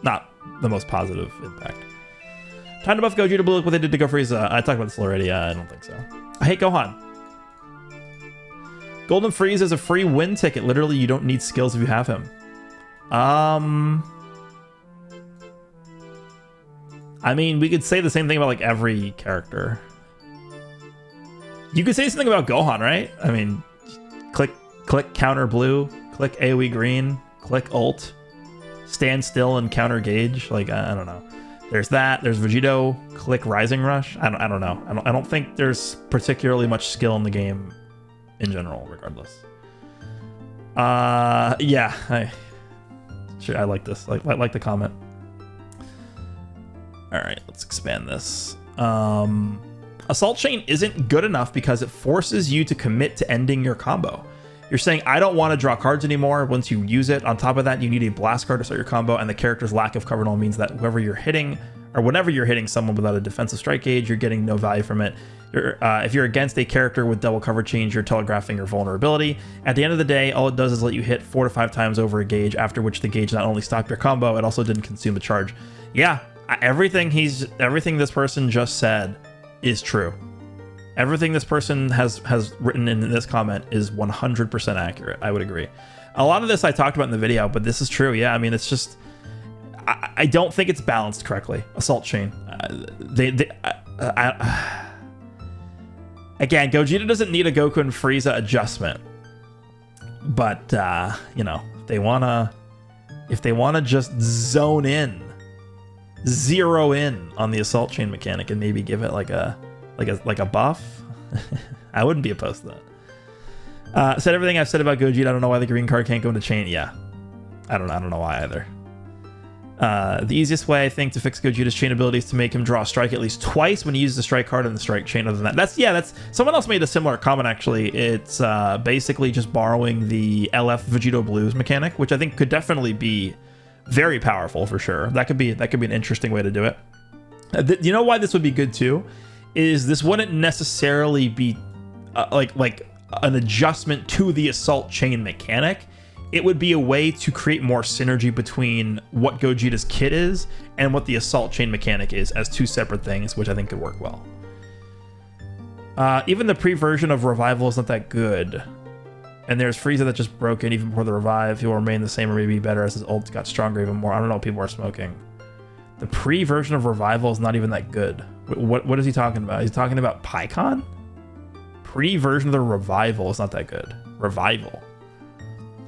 not the most positive impact. Time to buff Gogeta Blue, look what they did to Go Frieza. I talked about this already. I don't think so. I hate Gohan. Golden Freeze is a free win ticket. Literally, you don't need skills if you have him. I mean, we could say the same thing about like every character. You could say something about Gohan, right? I mean, click counter blue, click AoE green, click ult, stand still and counter gauge. Like I don't know. There's that. There's Vegito, click Rising Rush. I don't know. I don't think there's particularly much skill in the game in general, regardless. Yeah, I like this. Like the comment. All right, let's expand this. Assault Chain isn't good enough because it forces you to commit to ending your combo. You're saying, I don't want to draw cards anymore once you use it. On top of that, you need a blast card to start your combo, and the character's lack of cover null means that whoever you're hitting, or whenever you're hitting someone without a defensive strike gauge, you're getting no value from it. If you're against a character with double cover change, you're telegraphing your vulnerability. At the end of the day, all it does is let you hit 4 to 5 times over a gauge, after which the gauge not only stopped your combo, it also didn't consume the charge. Yeah, everything this person just said is true. Everything this person has written in this comment is 100% accurate. I would agree. A lot of this I talked about in the video, but this is true. Yeah, I mean, it's just I don't think it's balanced correctly. Assault Chain. Again, Gogeta doesn't need a Goku and Frieza adjustment, but you know, if they wanna just zone in, zero in on the Assault Chain mechanic and maybe give it like a buff, I wouldn't be opposed to that. Said everything I've said about Gogeta. I don't know why the green card can't go into chain. Yeah, I don't know why either. The easiest way I think to fix Gogeta's chain ability is to make him draw a strike at least twice when he uses the strike card in the strike chain. Other than that, that's someone else made a similar comment actually. It's basically just borrowing the LF Vegito Blues mechanic, which I think could definitely be very powerful for sure. That could be an interesting way to do it. You know why this would be good too? Is this wouldn't necessarily be like an adjustment to the Assault Chain mechanic. it would be a way to create more synergy between what Gogeta's kit is and what the assault chain mechanic is as two separate things, which I think could work well. Even the pre-version of Revival is not that good. And there's Frieza that just broke in even before the revive. He will remain the same or maybe better as his ult got stronger even more. I don't know what people are smoking. The pre-version of Revival is not even that good. What is he talking about? He's talking about PyCon? Pre-version of the Revival is not that good. Revival.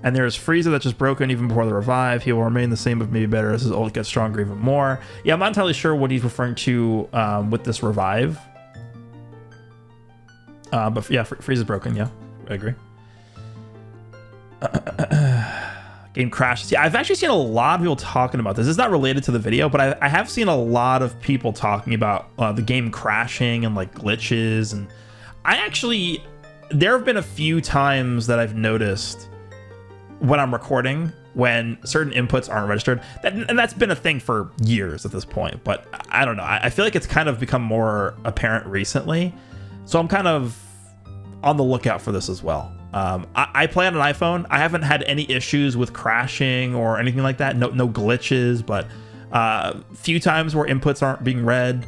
And there's Frieza that just broke in even before the revive. He will remain the same, but maybe better as his ult gets stronger even more. Yeah, I'm not entirely sure what he's referring to with this revive. But yeah, Frieza's broken. Yeah, I agree. Game crashes. Yeah, I've actually seen a lot of people talking about this. It's not related to the video, but I have seen a lot of people talking about the game crashing and like glitches. And there have been a few times that I've noticed when I'm recording when certain inputs aren't registered. And that's been a thing for years at this point. But I don't know. I feel like it's kind of become more apparent recently. So I'm kind of on the lookout for this as well. I play on an iPhone. I haven't had any issues with crashing or anything like that. No glitches, but few times where inputs aren't being read.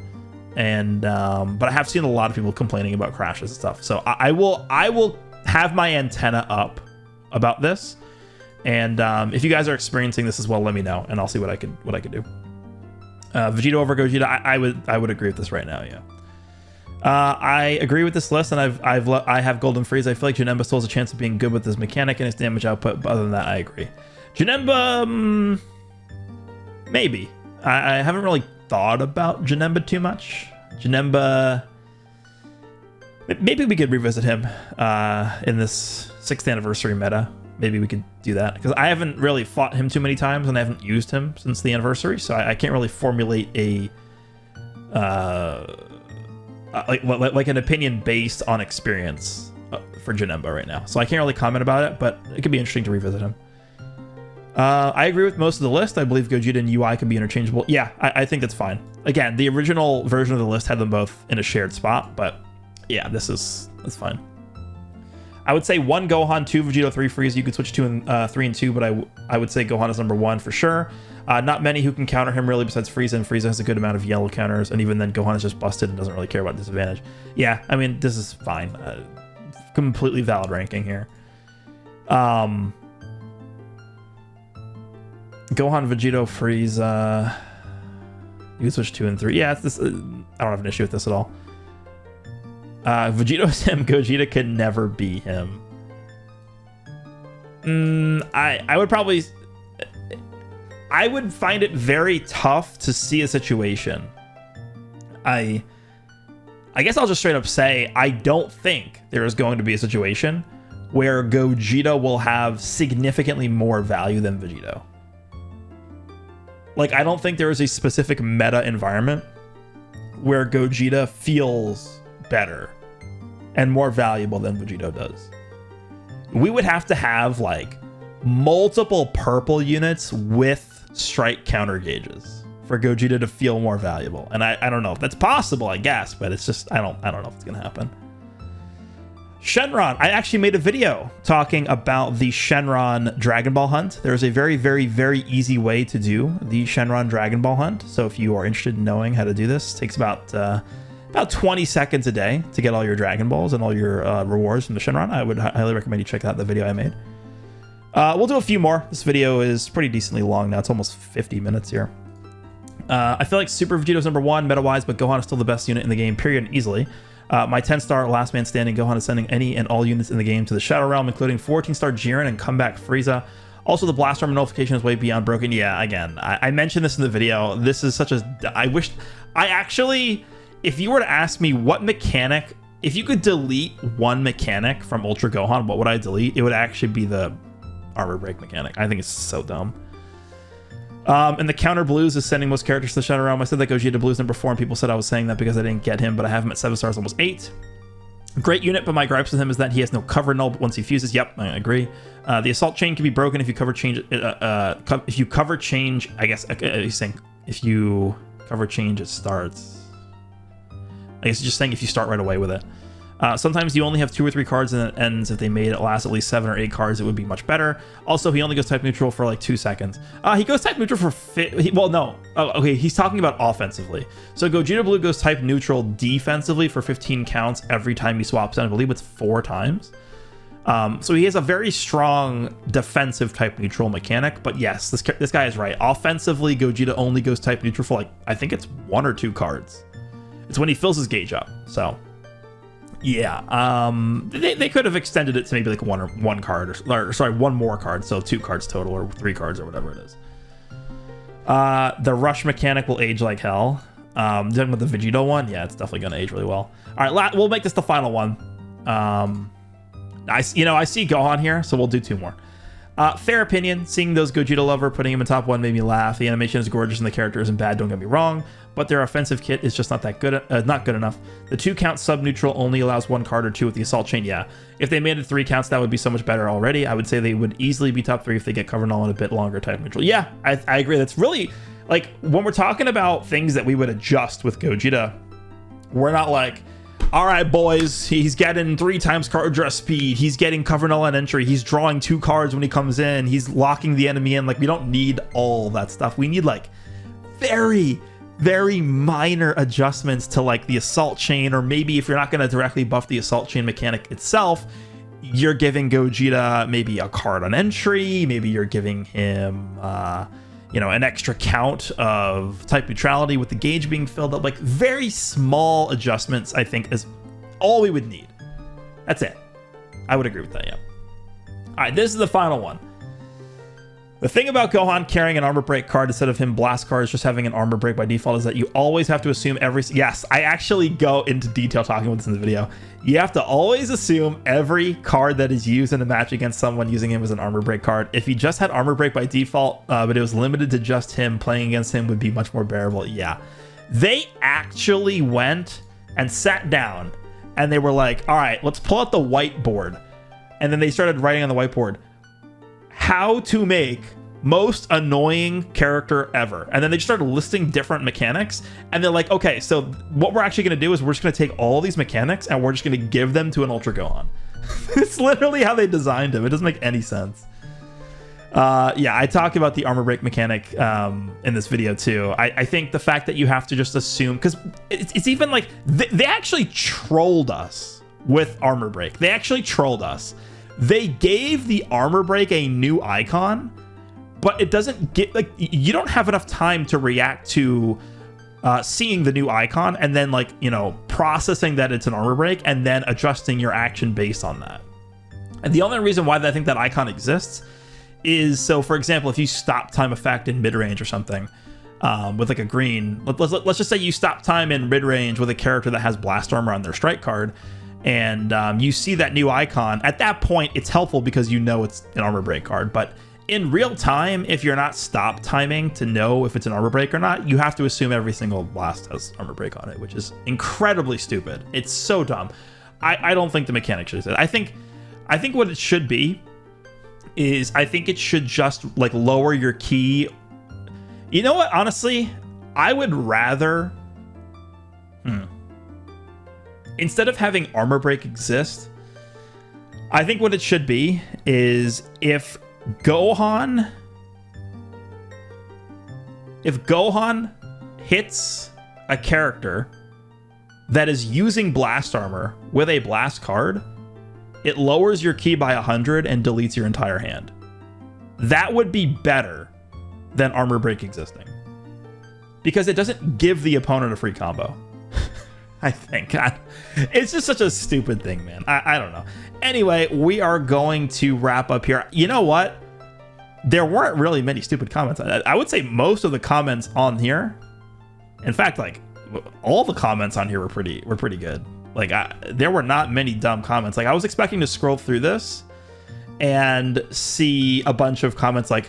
And but I have seen a lot of people complaining about crashes and stuff. So I will have my antenna up about this. And if you guys are experiencing this as well, let me know, and I'll see what I could do. Vegito over Gogeta. I would agree with this right now. Yeah. I agree with this list, and I have Golden Freeze. I feel like Janemba still has a chance of being good with his mechanic and his damage output, but other than that, I agree. Janemba, maybe. I haven't really thought about Janemba too much. Janemba, maybe we could revisit him in this 6th anniversary meta. Maybe we could do that, because I haven't really fought him too many times, and I haven't used him since the anniversary, so I can't really formulate a like an opinion based on experience for Janemba right now. So I can't really comment about it, but it could be interesting to revisit him. I agree with most of the list. I believe Gogeta and UI can be interchangeable. Yeah, I think that's fine. Again, the original version of the list had them both in a shared spot, but yeah, that's fine. I would say 1 Gohan, 2 Vegito, 3 Frieza. You could switch 2 and 3 and 2, but I would say Gohan is number 1 for sure. Not many who can counter him really besides Frieza, and Frieza has a good amount of yellow counters, and even then Gohan is just busted and doesn't really care about disadvantage. Yeah, I mean, this is fine. Completely valid ranking here. Gohan, Vegito, Frieza. You can switch 2 and 3. Yeah, I don't have an issue with this at all. Vegito's him. Gogeta can never be him. I would probably... I would find it very tough to see a situation. I guess I'll just straight up say I don't think there is going to be a situation where Gogeta will have significantly more value than Vegito. Like, I don't think there is a specific meta environment where Gogeta feels better and more valuable than Vegito does. We would have to have like multiple purple units with strike counter gauges for Gogeta to feel more valuable. And I don't know if that's possible, I guess, but it's just I don't know if it's gonna happen. Shenron, I actually made a video talking about the Shenron Dragon Ball hunt. There's a very, very, very easy way to do the Shenron Dragon Ball hunt. So if you are interested in knowing how to do this, it takes about 20 seconds a day to get all your Dragon Balls and all your rewards from the Shenron. I would highly recommend you check out the video I made. We'll do a few more. This video is pretty decently long now. It's almost 50 minutes here. I feel like Super Vegito's number 1 meta-wise, but Gohan is still the best unit in the game, period, and easily. My 10-star last man standing, Gohan is sending any and all units in the game to the Shadow Realm, including 14-star Jiren and comeback Frieza. Also, the Blast Armor notification is way beyond broken. Yeah, again, I mentioned this in the video. This is such a... I actually... If you were to ask me what mechanic... If you could delete one mechanic from Ultra Gohan, what would I delete? It would actually be the armor break mechanic. I think it's so dumb. And the counter blues is sending most characters to the Shadow Realm. I said that Gogeta Blues number 4, and people said I was saying that because I didn't get him, but I have him at 7 stars, almost 8. Great unit, but my gripes with him is that he has no cover null once he fuses. Yep, I agree. The assault chain can be broken if you cover change. If you cover change, I guess he's saying if you cover change, it starts. I guess he's just saying if you start right away with it. Sometimes you only have 2 or 3 cards and it ends. If they made it last at least 7 or 8 cards, it would be much better. Also, he only goes type neutral for like 2 seconds. He goes type neutral for well, no. Oh, okay, he's talking about offensively. So Gogeta Blue goes type neutral defensively for 15 counts every time he swaps in. I believe it's 4 times. So he has a very strong defensive type neutral mechanic. But yes, this guy is right. Offensively, Gogeta only goes type neutral for like, I think it's 1 or 2 cards. It's when he fills his gauge up. So yeah, they could have extended it to maybe like one card or sorry, 1 more card, so 2 cards total or 3 cards or whatever it is. The rush mechanic will age like hell. Then with the Vegito one, yeah, it's definitely gonna age really well. All right, we'll make this the final one. I see Gohan here, so we'll do 2 more. Fair opinion. Seeing those Gogeta lover putting him in top 1 made me laugh. The animation is gorgeous and the character isn't bad, don't get me wrong, but their offensive kit is just not that good, not good enough. The 2 count sub neutral only allows 1 card or 2 with the assault chain. Yeah, if they made it 3 counts, that would be so much better already. I would say they would easily be top 3 if they get covered all in a bit longer type neutral. Yeah, I agree. That's really like when we're talking about things that we would adjust with Gogeta, we're not like, all right, boys, he's getting 3 times card draw speed. He's getting cover null on entry. He's drawing 2 cards when he comes in. He's locking the enemy in. Like, we don't need all that stuff. We need like very, very minor adjustments to like the assault chain, or maybe if you're not going to directly buff the assault chain mechanic itself, you're giving Gogeta maybe a card on entry. Maybe you're giving him, an extra count of type neutrality with the gauge being filled up. Like very small adjustments, I think, is all we would need. That's it. I would agree with that, yeah. All right, this is the final one. The thing about Gohan carrying an armor break card instead of him blast cards just having an armor break by default is that you always have to assume yes, I actually go into detail talking about this in the video. You have to always assume every card that is used in a match against someone using him as an armor break card. If he just had armor break by default, but it was limited to just him, playing against him would be much more bearable. Yeah, they actually went and sat down and they were like, all right, let's pull out the whiteboard. And then they started writing on the whiteboard how to make most annoying character ever. And then they just started listing different mechanics. And they're like, okay, so what we're actually going to do is we're just going to take all these mechanics and we're just going to give them to an Ultra Gohan. It's literally how they designed him. It doesn't make any sense. Yeah, I talked about the armor break mechanic in this video too. I think the fact that you have to just assume, because it's even like they actually trolled us with armor break. They actually trolled us. They gave the armor break a new icon, but it doesn't get like, you don't have enough time to react to seeing the new icon and then like, processing that it's an armor break and then adjusting your action based on that. And the only reason why I think that icon exists is, so for example, if you stop time effect in mid-range or something with like a green, let's just say you stop time in mid-range with a character that has blast armor on their strike card, and you see that new icon. At that point, it's helpful because it's an armor break card. But in real time, if you're not stop timing to know if it's an armor break or not, you have to assume every single blast has armor break on it, which is incredibly stupid. It's so dumb. I don't think the mechanic should exist. I think what it should be is, I think it should just like lower your key. You know what? Honestly, I would rather... Instead of having armor break exist, I think what it should be is if Gohan hits a character that is using blast armor with a blast card, it lowers your key by 100 and deletes your entire hand. That would be better than armor break existing, because it doesn't give the opponent a free combo. I think it's just such a stupid thing, man. I don't know. Anyway, we are going to wrap up here. You know what? There weren't really many stupid comments. I would say most of the comments on here, in fact, like all the comments on here were pretty good. Like there were not many dumb comments. Like I was expecting to scroll through this and see a bunch of comments like,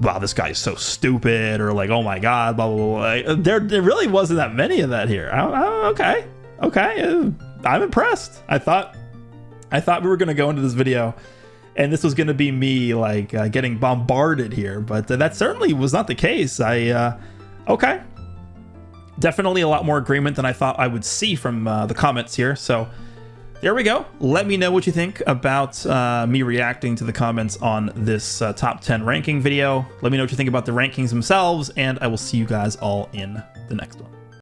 wow, this guy is so stupid, or like, oh my god, blah, blah, blah. There really wasn't that many of that here. Okay. I'm impressed. I thought we were going to go into this video and this was going to be me like getting bombarded here, but that certainly was not the case. Okay. Definitely a lot more agreement than I thought I would see from the comments here. So there we go. Let me know what you think about me reacting to the comments on this top 10 ranking video. Let me know what you think about the rankings themselves, and I will see you guys all in the next one.